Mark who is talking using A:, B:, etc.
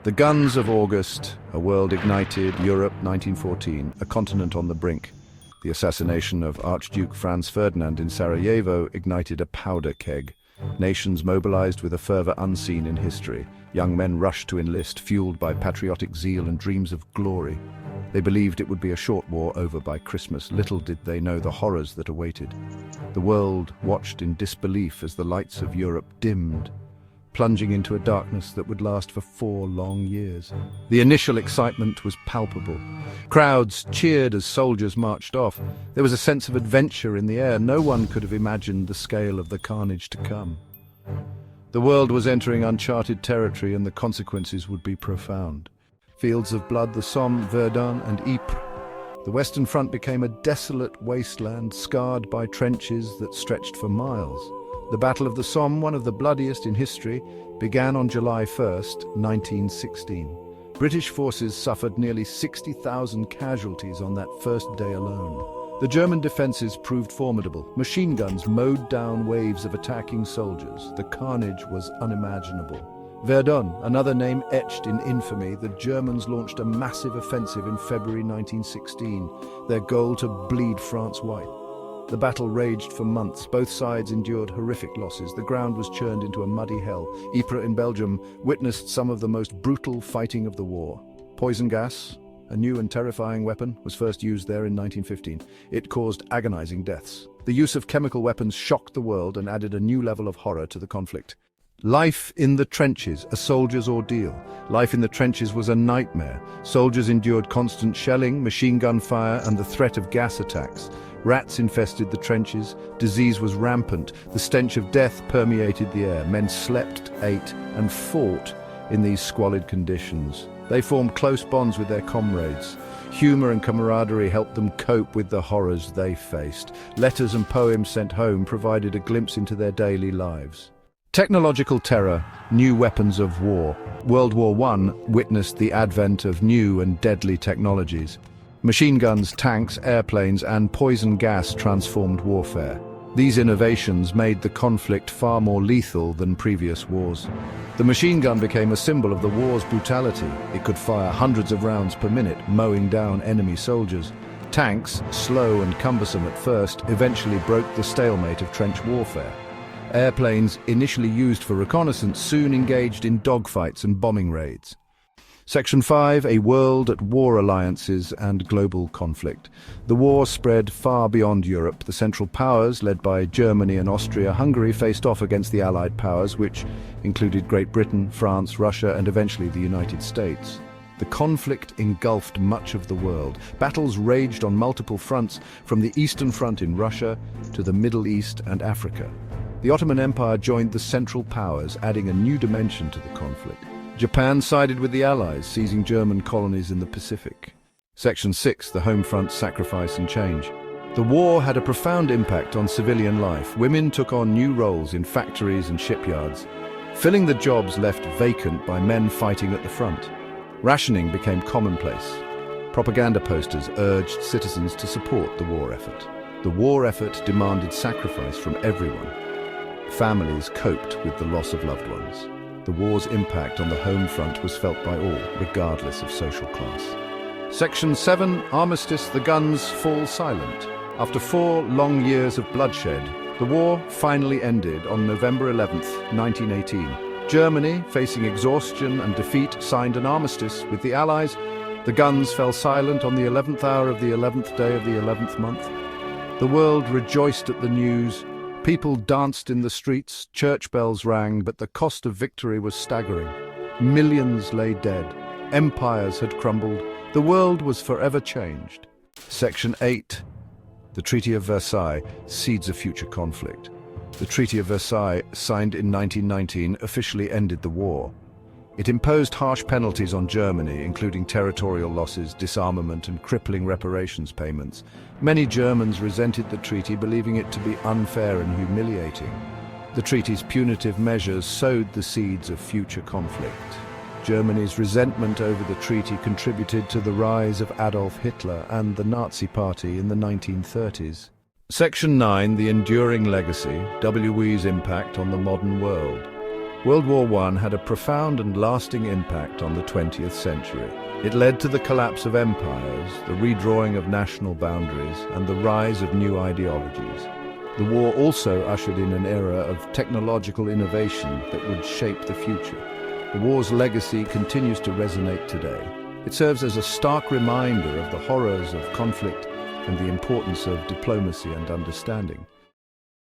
A: The guns of August, a world ignited, Europe 1914, a continent on the brink. The assassination of Archduke Franz Ferdinand in Sarajevo ignited a powder keg. Nations mobilized with a fervor unseen in history. Young men rushed to enlist, fueled by patriotic zeal and dreams of glory. They believed it would be a short war over by Christmas. Little did they know the horrors that awaited. The world watched in disbelief as the lights of Europe dimmed, plunging into a darkness that would last for 4 long years. The initial excitement was palpable. Crowds cheered as soldiers marched off. There was a sense of adventure in the air. No one could have imagined the scale of the carnage to come. The world was entering uncharted territory, and the consequences would be profound. Fields of blood, the Somme, Verdun, and Ypres. The Western Front became a desolate wasteland, scarred by trenches that stretched for miles. The Battle of the Somme, one of the bloodiest in history, began on July 1st, 1916. British forces suffered nearly 60,000 casualties on that first day alone. The German defenses proved formidable. Machine guns mowed down waves of attacking soldiers. The carnage was unimaginable. Verdun, another name etched in infamy, the Germans launched a massive offensive in February 1916, their goal to bleed France white. The battle raged for months. Both sides endured horrific losses. The ground was churned into a muddy hell. Ypres in Belgium witnessed some of the most brutal fighting of the war. Poison gas, a new and terrifying weapon, was first used there in 1915. It caused agonizing deaths. The use of chemical weapons shocked the world and added a new level of horror to the conflict. Life in the trenches, a soldier's ordeal. Life in the trenches was a nightmare. Soldiers endured constant shelling, machine gun fire, and the threat of gas attacks. Rats infested the trenches, disease was rampant, the stench of death permeated the air. Men slept, ate, and fought in these squalid conditions. They formed close bonds with their comrades. Humor and camaraderie helped them cope with the horrors they faced. Letters and poems sent home provided a glimpse into their daily lives. Technological terror, new weapons of war. World War I witnessed the advent of new and deadly technologies. Machine guns, tanks, airplanes, and poison gas transformed warfare. These innovations made the conflict far more lethal than previous wars. The machine gun became a symbol of the war's brutality. It could fire hundreds of rounds per minute, mowing down enemy soldiers. Tanks, slow and cumbersome at first, eventually broke the stalemate of trench warfare. Airplanes, initially used for reconnaissance, soon engaged in dogfights and bombing raids. Section 5, a world at war, alliances and global conflict. The war spread far beyond Europe. The Central Powers, led by Germany and Austria-Hungary, faced off against the Allied powers, which included Great Britain, France, Russia, and eventually the United States. The conflict engulfed much of the world. Battles raged on multiple fronts, from the Eastern Front in Russia to the Middle East and Africa. The Ottoman Empire joined the Central Powers, adding a new dimension to the conflict. Japan sided with the Allies, seizing German colonies in the Pacific. Section 6, the home front, sacrifice and change. The war had a profound impact on civilian life. Women took on new roles in factories and shipyards, filling the jobs left vacant by men fighting at the front. Rationing became commonplace. Propaganda posters urged citizens to support the war effort. The war effort demanded sacrifice from everyone. Families coped with the loss of loved ones. The war's impact on the home front was felt by all, regardless of social class. Section 7, Armistice, the guns fall silent. After 4 long years of bloodshed, the war finally ended on November 11th, 1918. Germany, facing exhaustion and defeat, signed an armistice with the Allies. The guns fell silent on the 11th hour of the 11th day of the 11th month. The world rejoiced at the news. People danced in the streets, church bells rang, but the cost of victory was staggering. Millions lay dead. Empires had crumbled. The world was forever changed. Section 8. The Treaty of Versailles, seeds of future conflict. The Treaty of Versailles, signed in 1919, officially ended the war. It imposed harsh penalties on Germany, including territorial losses, disarmament, and crippling reparations payments. Many Germans resented the treaty, believing it to be unfair and humiliating. The treaty's punitive measures sowed the seeds of future conflict. Germany's resentment over the treaty contributed to the rise of Adolf Hitler and the Nazi Party in the 1930s. Section 9, the enduring legacy, WWI's impact on the modern world. World War I had a profound and lasting impact on the 20th century. It led to the collapse of empires, the redrawing of national boundaries, and the rise of new ideologies. The war also ushered in an era of technological innovation that would shape the future. The war's legacy continues to resonate today. It serves as a stark reminder of the horrors of conflict and the importance of diplomacy and understanding.